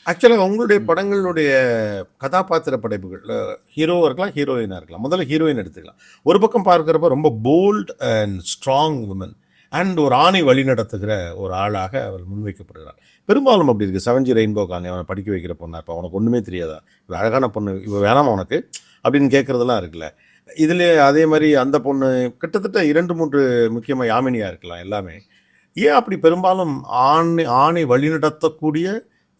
ஆக்சுவலாக உங்களுடைய படங்களுடைய கதாபாத்திர படைப்புகள் ஹீரோவாக இருக்கலாம், ஹீரோயினாக இருக்கலாம். முதல்ல ஹீரோயின் எடுத்துக்கலாம். ஒரு பக்கம் பார்க்குறப்ப ரொம்ப bold and strong woman and ஒரு ஆணை வழிநடத்துகிற ஒரு ஆளாக அவள் முன்வைக்கப்படுகிறாள். பெரும்பாலும் அப்படி இருக்குது. 7G ரெயின்போ காலனி அவனை படிக்க வைக்கிற பொண்ணா இப்போ அவனுக்கு ஒன்றுமே தெரியாதா, இவள் அழகான பொண்ணு, இவள் வேணாமா உனக்கு அப்படின்னு கேட்குறதெல்லாம் இருக்குல்ல. இதில் அதே மாதிரி அந்த பொண்ணு கிட்டத்தட்ட 2-3 முக்கியமாக யாமினியாக இருக்கலாம் எல்லாமே. ஏன் அப்படி பெரும்பாலும் ஆணை வழிநடத்தக்கூடிய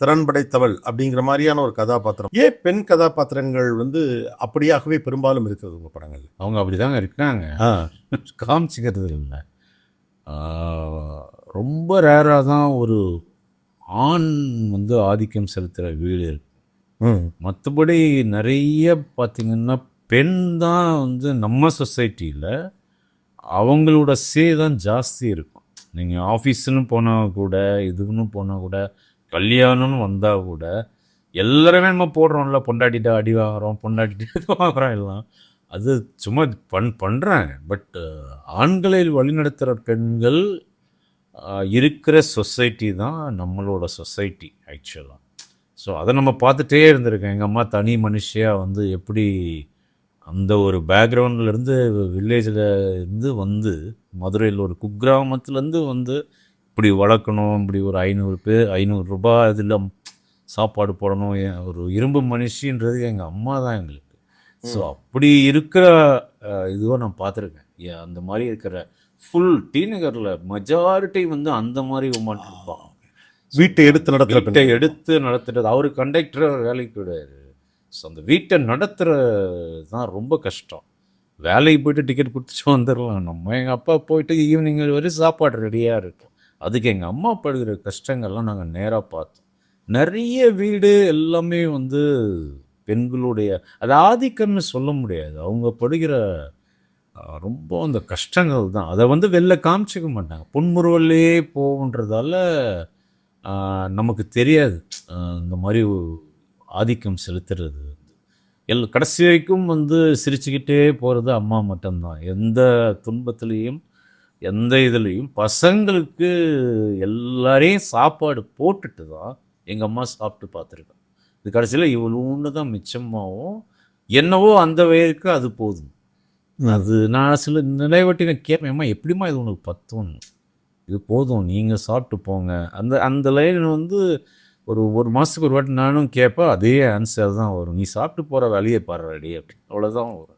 திறன் படைத்தவள் அப்படிங்கிற மாதிரியான ஒரு கதாபாத்திரம், ஏன் பெண் கதாபாத்திரங்கள் வந்து அப்படியாகவே பெரும்பாலும் இருக்கிறது உங்கள் படங்கள்? அவங்க அப்படி தாங்க இருக்காங்க, காமிச்சிக்கிறது இல்லை. ரொம்ப ரேராக தான் ஒரு ஆண் வந்து ஆதிக்கம் செலுத்துகிற வீடு இருக்கு. மற்றபடி நிறைய பார்த்திங்கன்னா பெண் தான் வந்து நம்ம சொசைட்டியில் அவங்களோட தான் ஜாஸ்தி இருக்கும். நீங்கள் ஆஃபீஸுன்னு போனால் கூட, இதுன்னு போனால் கூட, கல்யாணம்னு வந்தால் கூட எல்லாருமே நம்ம போடுறோம்ல, பொண்டாட்டிகிட்ட அடி வாங்குகிறோம், பொண்டாட்டிகிட்ட வாங்குகிறோம் எல்லாம். அது சும்மா பண்ணுறாங்க. பட் ஆண்களை வழிநடத்துகிற பெண்கள் இருக்கிற சொசைட்டி தான் நம்மளோட சொசைட்டி ஆக்சுவலாக. ஸோ அதை நம்ம பார்த்துட்டே இருந்திருக்கேன். எங்கள் அம்மா தனி மனுஷியாக வந்து எப்படி அந்த ஒரு பேக்ரவுண்ட்லேருந்து வில்லேஜில் இருந்து வந்து மதுரையில் ஒரு குக்கிராமத்துலேருந்து வந்து இப்படி வளர்க்கணும், இப்படி ஒரு 500 ரூபாய் இதில் சாப்பாடு போடணும், ஒரு இரும்பு மனுஷின்றது எங்கள் அம்மா தான் எங்களுக்கு. ஸோ அப்படி இருக்கிற இதுவாக நான் பார்த்துருக்கேன். அந்த மாதிரி இருக்கிற ஃபுல் டீநகரில் மெஜாரிட்டி வந்து அந்த மாதிரி இருப்பான். வீட்டை எடுத்து நடத்துறது அவர் கண்டக்டர் வேலைக்கு போயிடுவார். ஸோ அந்த வீட்டை நடத்துகிறது தான் ரொம்ப கஷ்டம். வேலைக்கு போய்ட்டு டிக்கெட் கொடுத்துட்டு வந்துடலாம் நம்ம. எங்கள் அப்பா போயிட்டு ஈவினிங் வரையும் சாப்பாடு ரெடியாக இருக்கும். அதுக்கு எங்கள் அம்மா படுகிற கஷ்டங்கள்லாம் நாங்கள் நேராக பார்த்தோம். நிறைய வீடு எல்லாமே வந்து பெண்களுடைய அது ஆதிக்கம்னு சொல்ல முடியாது, அவங்க படுகிற ரொம்ப அந்த கஷ்டங்கள் தான். அதை வந்து வெளில காமிச்சிக்க மாட்டாங்க, புன்முறுவல்லே போகுன்றதால நமக்கு தெரியாது இந்த மாதிரி ஆதிக்கம் செலுத்துறது. கடைசி வரைக்கும் வந்து சிரிச்சுக்கிட்டே போகிறது அம்மா மட்டும்தான். எந்த துன்பத்துலேயும் எந்த இதுலேயும் பசங்களுக்கு எல்லாரையும் சாப்பாடு போட்டுட்டு தான் எங்கள் அம்மா சாப்பிட்டு பார்த்துருக்கேன். இது கடைசியில் இவ்வளோ ஒன்று தான் மிச்சமாகவும் என்னவோ அந்த வயதுக்கு அது போதும். அது நான் சில நிலைவட்டி நான் கேட்பேன், அம்மா எப்படிம்மா இது உனக்கு பத்தும், இது போதும் நீங்கள் சாப்பிட்டு போங்க. அந்த லைன் வந்து ஒரு மாதத்துக்கு ஒரு வாட்டி நானும் கேட்பேன், அதே ஆன்சர் தான் வரும், நீ சாப்பிட்டு போகிற வேலையை பாரு ரெடி அப்படி, அவ்வளோதான் வரும்.